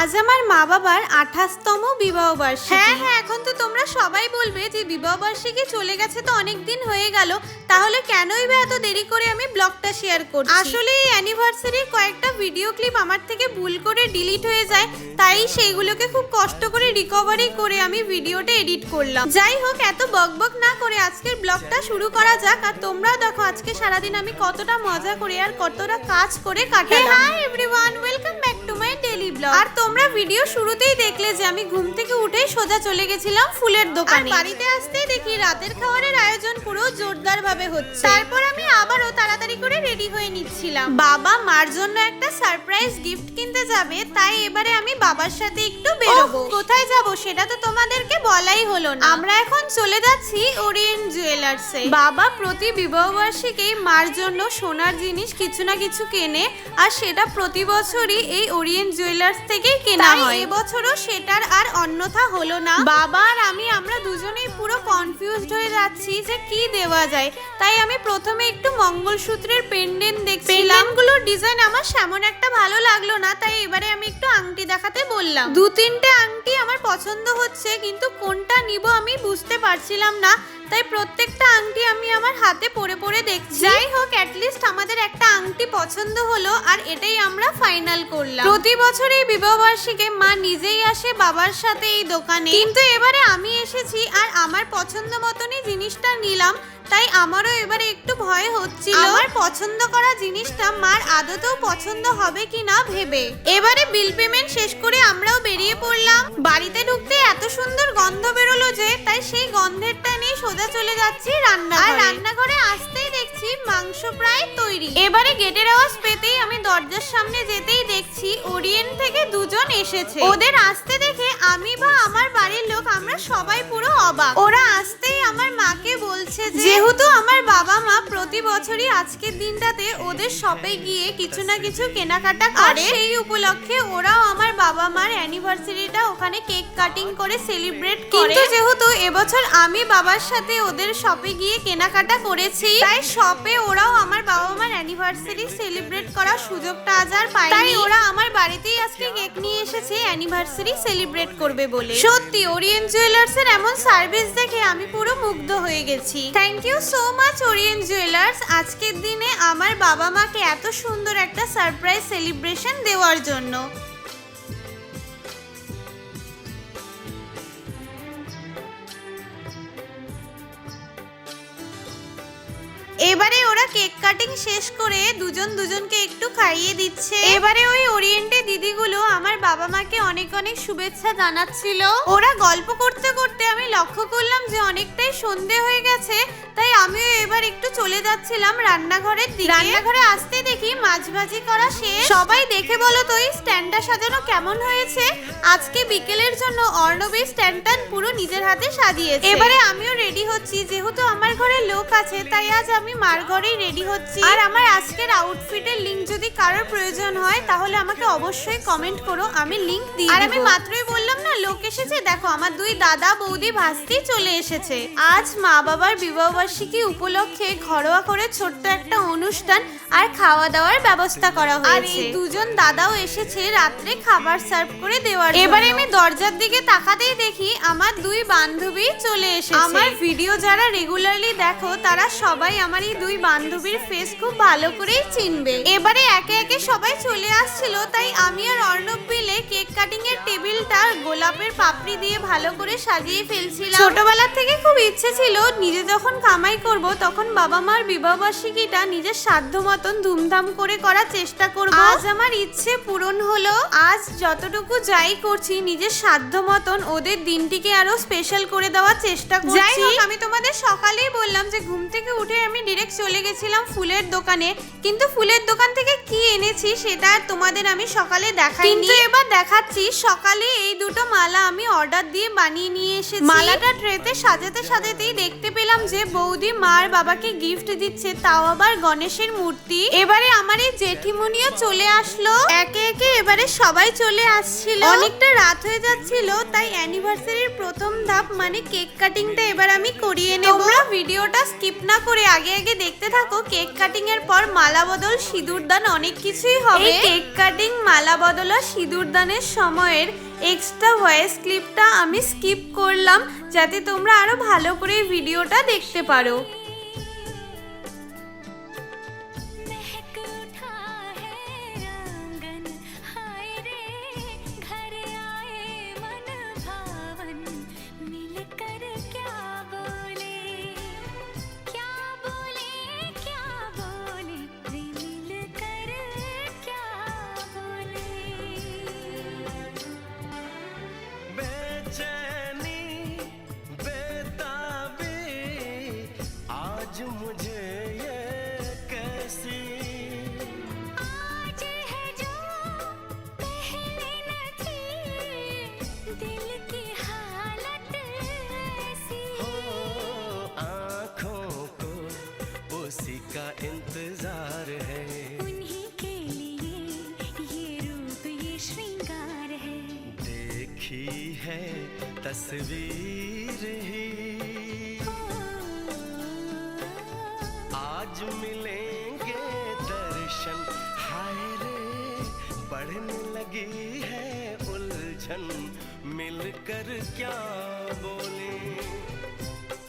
আজ আমার মা বাবার 28তম বিবাহ বার্ষিকী। হ্যাঁ, এখন তো তোমরা সবাই বলবে যে বিবাহ বার্ষিকী চলে গেছে তো অনেক দিন হয়ে গেল, তাহলে কেনই বা এত দেরি করে আমি ব্লগটা শেয়ার করছি। আসলে এই অ্যানিভার্সারির কয়েকটা ভিডিও ক্লিপ আমার থেকে ভুল করে ডিলিট হয়ে যায়, তাই সেইগুলোকে খুব কষ্ট করে রিকভারি করে আমি ভিডিওটা এডিট করলাম। যাই হোক, এত বকবক না করে আজকের ব্লগটা শুরু করা যাক। আর তোমরাও দেখো আজকে সারাদিন আমি কতটা মজা করে আর কতটা কাজ করে কাটালাম। Hi everyone, welcome back to my daily blog. আর তোমরা ভিডিও শুরুতেই দেখলে যে আমি ঘুম থেকে উঠেই সোজা চলে গেছিলাম ফুলের দোকানে। বাড়িতে আসতেই দেখি রাতের খাবারের আয়োজন পুরো জোরদার ভাবে হচ্ছে। তারপর আমি আবারও তাড়াতাড়ি করে রেডি হয়ে নিচ্ছিলাম। বাবা মার জন্য একটা সারপ্রাইজ গিফট কিনতে যাবে, তাই এবারে আমি বাবার সাথে একটু বেরোবো। কোথায় যাব সেটা তো তোমাদেরকে বলাই হলো না। আমরা এখন চলে যাচ্ছি ওরিয়েন্ট জুয়েলার্সে। বাবা প্রতি বিবাহ বার্ষিকী মার জন্য সোনার জিনিস কিছু না কিছু কেনে, আর সেটা প্রতি বছরই এই ওরিয়েন্ট জুয়েলার্স থেকেই কেনা হয়। এবছরও সেটার আর অন্যথা হলো না। বাবা আর আমরা দুজনেই পুরো কনফিউজড হয়ে যাচ্ছি যে কি দেওয়া যায়। তাই আমি প্রথমে একটু মঙ্গলসূত্রের পেন্ডেন্ট দেখছিলাম। পেন্ডেন্টগুলোর ডিজাইন আমার সেমন একটা ভালো লাগলো না, তাই এবারে আমি একটু আংটি দেখাতে বললাম। 2-3টে আংটি আমার পছন্দ হচ্ছে, কিন্তু কোনটা নিব আমি বুঝতে পারছিলাম না, তাই প্রত্যেকটা আংটি আমি আমার হাতে পরে পরে দেখছি। যাই হোক, অ্যাটলিস্ট আমাদের একটা আংটি পছন্দ হলো, আর এটাই আমরা ফাইনাল করলাম। প্রতি বছর এই বিবাহ বার্ষিকী মা নিজেই আসে বাবার সাথে এই দোকানে, কিন্তু এবারে আমি এসেছি আর আমার পছন্দ মতনই জিনিসটা নিলাম, তাই আমারও এবারে একটু ভয় হচ্ছিল আমার পছন্দ করা জিনিসটা মার আদতেও পছন্দ হবে কিনা ভেবে। এবারে বিল পেমেন্ট শেষ করে আমরাও বেরিয়ে পড়লাম। বাড়িতে ঢুকতে এত সুন্দর গন্ধ বেরোলো যে, তাই সেই গন্ধেরটা নিয়ে সোজা চলে যাচ্ছি রান্নাঘরে। আর রান্নাঘরে আসতেই দেখছি মাংস প্রায় তৈরি। এবারে গেটের আওয়াজ পেতেই আমি দরজার সামনে যেতেই দেখছি ওরিয়েন্ট থেকে দুজন এসেছে। ওদের আসতে দেখে আমি বা আমার বাড়ির লোক আমরা সবাই পুরো অবাক। ওরা আসতেই আমার মাকে বলছে যে যেহেতু আমার বাবা মা প্রতি বছরই আজকের দিনটাতে ওদের শপে গিয়ে কিছু না কিছু কেনাকাটা করে, সেই উপলক্ষে ওরাও আমার বাবা মার অ্যানিভার্সারিটা ওখানে কেক কাটিং করে সেলিব্রেট করে। কিন্তু যেহেতু এবছর আমি বাবার সাথে ওদের শপে গিয়ে কেনাকাটা করেছি, তাই শপে ওরাও আমার বাবা মার অ্যানিভার্সারি সেলিব্রেট করার সুযোগটা আজ আর পায়নি। তাই ওরা আমার বাড়িতেই আজকে কেক নিয়ে এসেছে অ্যানিভার্সারি সেলিব্রেট করবে বলে। সত্যি ওরিয়েন্ট জুয়েলার্সের এমন সার্ভিস দেখে আমি পুরো মুগ্ধ হয়ে গেছি। Thank you so much Orient Jewellers, আজকের দিনে আমার বাবা মাকে এত সুন্দর একটা সারপ্রাইজ সেলিব্রেশন দেওয়ার জন্য। এবারে ওরা কেক কাটিং শেষ করে দুজন দুজনকে একটু খাইয়ে দিচ্ছে। এবারে ওই ওরিয়েন্টে দিদিগুলো আমার বাবা মাকে অনেক অনেক শুভেচ্ছা জানাচ্ছিল। ওরা গল্প করতে করতে আমি লক্ষ্য করলাম যে অনেকটাই সন্ধে হয়ে গেছে, তাই আমিও এবার একটু চলে যাচ্ছিলাম রান্নাঘরের দিকে। রান্নাঘরে আসতে দেখি মাছ ভাজি করা শেষ। সবাই দেখে বলো তো এই স্ট্যান্ডটা সাজানো কেমন হয়েছে। আজকে বিকেলের জন্য অর্ণবী স্ট্যান্ডটা পুরো নিজের হাতে সাজিয়েছে। এবারে আমিও রেডি হচ্ছি, যেহেতু আমার ঘরে লোক আছে তাই আজ আমি মার ঘরেই রেডি হচ্ছি। আর আমার আজকের আউটফিটের লিংক যদি কারোর প্রয়োজন হয় তাহলে আমাকে অবশ্যই কমেন্ট করো, আমি লিংক দিয়ে দেব। আর আমি মাত্রই বললাম না লোক এসেছে, দেখো আমার দুই দাদা বৌদি ভাস্তি চলে এসেছে। আজ মা বাবার বিবাহ বার্ষিকী উপলক্ষে ঘরোয়া করে ছোট্ট একটা অনুষ্ঠান আর খাওয়া দাওয়ার ব্যবস্থা করা হয়েছে। আর এই দুজন দাদাও এসেছে রাত্রে খাবার সার্ভ করে দেওয়ার জন্য। এবারে আমি দরজার দিকে তাকাতেই দেখি আমার দুই বান্ধবী চলে এসেছে। আমার ভিডিও যারা রেগুলারলি দেখো তারা সবাই আমার এই দুই বান্ধবীর ফেস খুব ভালো করেই চিনবে। এবারে একে একে সবাই চলে আসছিল, তাই আমি আর অর্ণব মিলে কেক কাটিং এর টেবিলটা গোলাপের পাপড়ি দিয়ে ভালো করে সাজিয়ে ফেলছিলাম। ছোটবেলা থেকে খুব ইচ্ছে ছিল নিজে যখন কামাই করব তখন বাবা মার বিবাহ বার্ষিকীটা নিজের সাধ্য মতন ধুমধাম করে করার চেষ্টা করব। আজ আমার ইচ্ছে পূরণ হলো। আজ যতটুকু যাই করছি নিজের সাধ্য মতন ওদের দিনটিকে আরো স্পেশাল করে দেওয়ার চেষ্টা করছি। যাই হোক, আমি তোমাদের সকালেই বললাম যে ঘুম থেকে উঠে আমি ডিরেক্ট চলে গেছিলাম ফুলের দোকানে, কিন্তু ফুলের দোকান থেকে কি এনেছি সেটা তোমাদের আমি সকালে দেখাইনি, কিন্তু এবার দেখাচ্ছি। সকালে এই দুটো মালা আমি অর্ডার দিয়ে বানিয়ে নিয়ে এসেছি। মালাটা ট্রেতে সাজাতে সাজাতেই দেখতে পেলাম যে বৌদি মার বাবাকে গিফট দিচ্ছে, তাও আবার গণেশের মূর্তি। এবারে আমার এই জেঠিমনিও চলে আসলো, একে একে এবারে সবাই চলে আসছিল। অনেকটা রাত হয়ে যাচ্ছিল, তাই অ্যানিভার্সারির প্রথম ধাপ মানে কেক কাটিংটা এবার আমি করিয়ে নেব। তোমরা ভিডিওটা স্কিপ না করে আগে আগে দেখতে থাকো। কেক কাটিং এর পর মালা বদল, সিঁদুরদান অনেক কিছুই হবে। কেক কাটিং, মালা বদল আর সিঁদুরদানের সময়ের এক্সট্রা ভয়েস ক্লিপটা আমি স্কিপ করলাম, যাতে তোমরা আরো ভালো করে ভিডিওটা দেখতে পারো। का इंतजार है, उन्हीं के लिए ये रूप ये श्रृंगार है। देखी है तस्वीर ही आज मिलेंगे दर्शन, हाय रे बढ़ने लगी है उलझन, मिलकर क्या बोले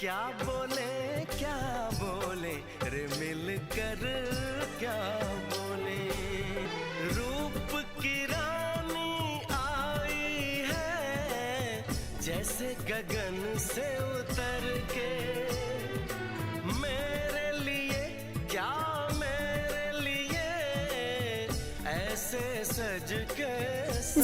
क्या बोले क्या बोले रे, मिलकर क्या बोले। रूप की रानी आई है जैसे गगन से उतर के, मेरे लिए क्या मेरे लिए ऐसे सज के।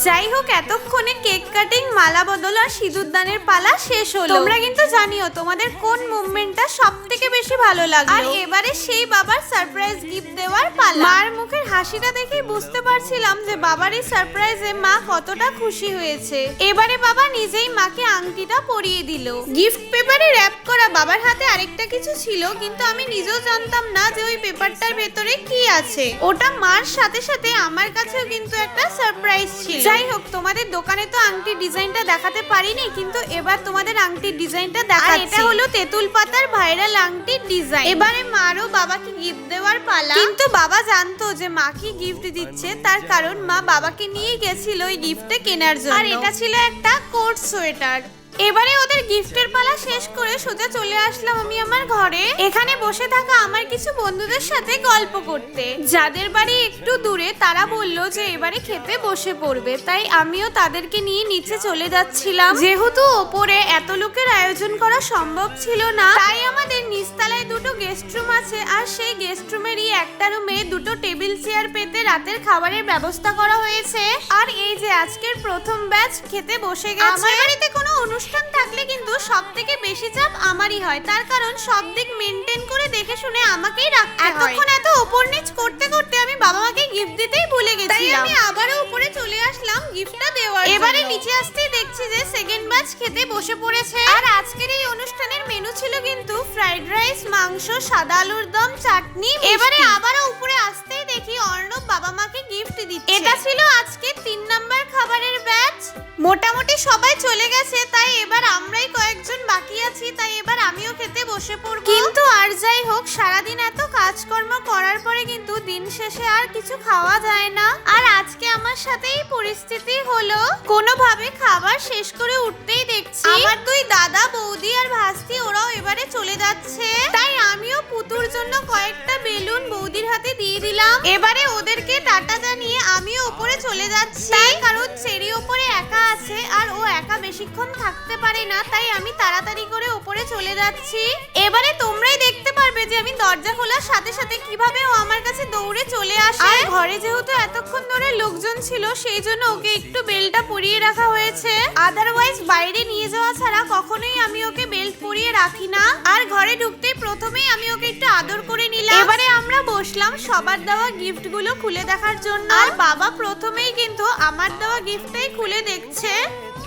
যাই হোক, এতক্ষণে কেক কাটিং, মালা বদল আর সিঁদুরদানের পালা শেষ হলো। তোমরা কিন্তু জানিও তোমাদের কোন মুভমেন্টটা সবথেকে বেশি ভালো লাগলো। আর এবারে সেই বাবার সারপ্রাইজ গিফট দেওয়ার পালা। মার মুখের হাসিটা দেখেই বুঝতে পারছিলাম যে বাবার এই সারপ্রাইজে মা কতটা খুশি হয়েছে। এবারে বাবা নিজেই মাকে আংটিটা পরিয়ে দিল। গিফট পেপারে র‍্যাপ করা বাবার হাতে আরেকটা কিছু ছিল, কিন্তু আমি নিজেও জানতাম না যে ওই পেপারটার ভেতরে কি আছে। ওটা মার সাথে সাথে আমার কাছেও কিন্তু একটা সারপ্রাইজ ছিল। যাই হোক, তোমাদের দোকানে তো আংটির ডিজাইনটা দেখাতে পারিনি, কিন্তু এবার তোমাদের আংটির ডিজাইনটা দেখাচ্ছি। এটা হলো তেঁতুল পাতার ভাইরাল আংটির ডিজাইন। এবারে মারও বাবাকে গিফট দেওয়ার পালা। কিন্তু বাবা জানতো যে মা কি গিফট দিচ্ছে, তার কারণ মা বাবাকে নিয়ে গেছিল ওই গিফটটা কেনার জন্য। আর এটা ছিল একটা কোট সোয়েটার। এবারে ওদের গিফটের পালা শেষ করে সোজা চলে আসলাম আমি আমার ঘরে। এখানে বসে থাকা আমার কিছু বন্ধুদের সাথে গল্প করতে। যাদের বাড়ি একটু দূরে তারা বললো যে এবারে খেতে বসে পড়বে, তাই আমিও তাদেরকে নিয়ে নিচে চলে যাচ্ছিলাম। যেহেতু ওপরে এত লোকের আয়োজন করা সম্ভব ছিল না, তাই আমাদের নিচতলায় দুটো গেস্ট রুম আছে, আর সেই গেস্ট রুমেরই একটা রুমে দুটো টেবিল চেয়ার পেতে রাতের খাবারের ব্যবস্থা করা হয়েছে। আর এই যে আজকের প্রথম ব্যাচ খেতে বসে গেছে। আমার বাড়িতে কোনো অনুষ্ঠান থাকলে কিন্তু সবথেকে বেশি চাপ আমারই হয়, তার কারণ সব দিক মেইনটেইন করে দেখে শুনে আমাকেই রাখতে হয়। এতক্ষণ এত উপর নিচ করতে করতে আমি বাবা মাকে গিফট দিতেই ভুলে গেছিলাম, তাই আমি আবারও উপরে চলে আসলাম গিফটটা দেওয়ার জন্য। এবারে নিচে আসতেই দেখছি যে সেকেন্ড ব্যাচ খেতে বসে পড়েছে। আর আজকের এই অনুষ্ঠানের মেনু ছিল কিন্তু ফ্রাইড রাইস, মাংস, সাদা আলুর দম, চাটনি। এবারে আবারও উপরে আসতেই দেখি অর্ণব বাবা মাকে গিফট দিচ্ছে। এটা ছিল আজকে 3 নাম্বার খাবারের ব্যাচ। মোটামুটি সবাই চলে গেছে, তাই এবার আমরাই কয়েকজন বাকি আছি, তাই এবার আমিও খেতে বসে পড়ব। কিন্তু আর যাই হোক, সারাদিন এত কাজকর্ম করার পরে কিন্তু দিন শেষে আর কিছু খাওয়া যায় না। আর আজকে আমার সাথে এই পরিস্থিতি হলো। কোনোভাবে খাবার শেষ করে উঠতেই দেখছি আমার দুই দাদা, বৌদি আর ভাস্তি ওরাও এবারে চলে যাচ্ছে, তাই আমিও পুতুর জন্য কয়েকটা বেলুন বৌদির হাতে দিয়ে দিলাম। এবারে ওদেরকে টাটা জানিয়ে আমিও উপরে চলে যাচ্ছি, কারণ চেরি উপরে একা আছে আর ও একা বেশিক্ষণ থাকতে পারে না, তাই আমি তাড়াতাড়ি করে উপরে চলে যাচ্ছি। এবারে তোমরাই দেখতে পারো পারবে যে আমি দরজা খোলার সাথে সাথে কিভাবে ও আমার কাছে দৌড়ে চলে আসে। আর ঘরে যেহেতু এতক্ষণ ধরে লোকজন ছিল সেই জন্য ওকে একটু বেল্টটা পরিয়ে রাখা হয়েছে। আদারওয়াইজ বাইরে নিয়ে যাওয়া ছাড়া কখনোই আমি ওকে বেল্ট পরিয়ে রাখি না। আর ঘরে ঢুকতেই প্রথমেই আমি ওকে একটু আদর করে নিলাম। এবারে আমরা বসলাম সবার দেওয়া গিফট গুলো খুলে দেখার জন্য। আর বাবা প্রথমেই কিন্তু আমার দেওয়া গিফটটাই খুলে দেখছে।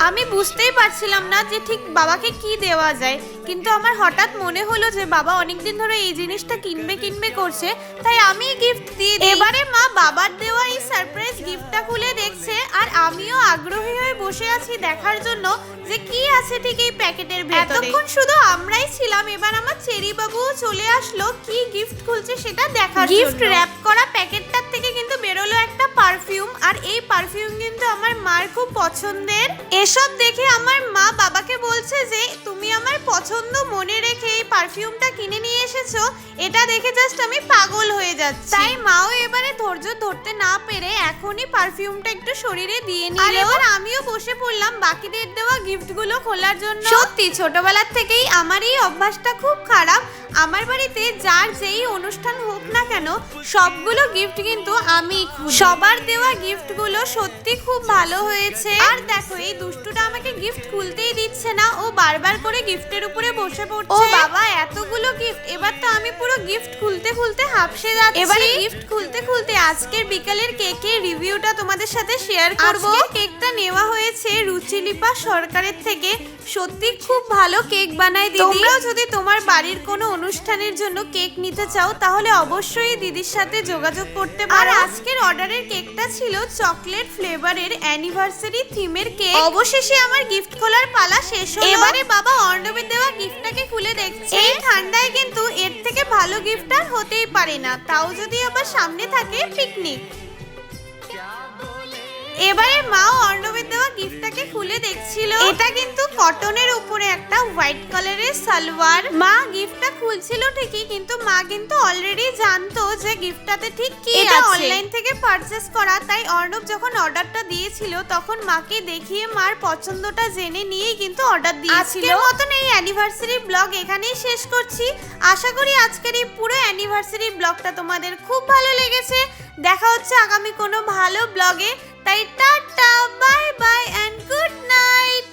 আমি বুঝতেই পারছিলাম না যে ঠিক বাবাকে কি দেওয়া যায়, কিন্তু আমার হঠাৎ মনে হলো যে বাবা অনেকদিন ধরে এই জিনিসটা কিনবে করছে, তাই আমি গিফট দিয়ে দিই। এবারে মা বাবার দেওয়া এই সারপ্রাইজ গিফটটা খুলে দেখছে আর আমিও আগ্রহী হয়ে বসে আছি দেখার জন্য যে কি আছে ঠিক এই প্যাকেটের ভেতরে। এতক্ষণ শুধু আমরাই ছিলাম, এবার আমার চেরি বাবুও চলে আসলো কি গিফট খুলছে সেটা দেখার জন্য। গিফট র‍্যাপ করা প্যাকেটটার থেকে কিন্তু বেরোলো একটা পারফিউম, আর এই পারফিউম কিন্তু আমার মার খুব পছন্দের। এসব দেখে আমার মা বাবাকে বলছে যে তুমি আমার পছন্দ মনে রেখে এই পারফিউমটা কিনে নিয়ে এসেছো, এটা দেখে জাস্ট আমি পাগল হয়ে যাচ্ছি। তাই মাও এবারে ধৈর্য ধরতে না পেরে এখনই পারফিউমটা একটু শরীরে দিয়ে নিল। আর এবার আমিও বসে পড়লাম বাকিদের দেওয়া গিফটগুলো খোলার জন্য। সত্যি ছোটবেলার থেকেই আমার এই অভ্যাসটা খুব খারাপ। আমার বাড়িতে যার যেই অনুষ্ঠান হোক না কেন সবগুলো গিফট কিন্তু আমি খুলি। সবার দেওয়া গিফটগুলো সত্যি খুব ভালো হয়েছে। আর দেখো এই দুষ্টুটা আমাকে গিফট খুলতেই দিচ্ছে না, ও বারবার করে গিফটের উপরে বসে পড়ছে। ও বাবা এতগুলো গিফট, এবার তো আমি পুরো গিফট খুলতে খুলতে হাঁপসে যাচ্ছি। এবারে গিফট খুলতে খুলতে আজকের বিকালের কেকের রিভিউটা তোমাদের সাথে শেয়ার করব। কেকটা নেওয়া হয়েছে রুচিলিপা সরকারের থেকে। সত্যি খুব ভালো কেক বানায় দিদি। তোমরাও যদি তোমার বাড়ির কোনো অনুষ্ঠানের জন্য কেক নিতে চাও তাহলে অবশ্যই দিদির সাথে যোগাযোগ করতে পারো। আর আজকের অর্ডারের কেকটা ছিল চকলেট ফ্লেভারের অ্যানিভার্সারি থিমের কেক। অবশেষে আমার গিফট খোলার পালা শেষ হলো। এবারে বাবা অর্ণবের দেওয়া গিফটটাকে খুলে দেখছে। এই ঠান্ডায় কিন্তু এর থেকে ভালো গিফট আর হতেই পারে না, তাও যদি আবার সামনে থাকে পিকনিক। এবারে মাও অর্ণবের দেওয়া গিফটটাকে খুলে দেখছিল। এটা কিন্তু কটনের উপরে একটা হোয়াইট কালারের সালোয়ার। মা গিফটটা খুলছিল ঠিকই, কিন্তু মা কিন্তু অলরেডি জানতো যে গিফটটাতে ঠিক কি আছে। অনলাইন থেকে পারচেজ করা, তাই অর্ণব যখন অর্ডারটা দিয়েছিল তখন মাকে দেখিয়ে মার পছন্দটা জেনে নিয়েই কিন্তু অর্ডার দিয়েছিল। আজকের মতন এই অ্যানিভার্সারি ব্লগ এখানেই শেষ করছি। আশা করি আজকের এই পুরো অ্যানিভার্সারি ব্লগটা তোমাদের খুব ভালো লেগেছে। দেখা হচ্ছে আগামী কোনো ভালো ব্লগে। তাই tata, bye bye and good night.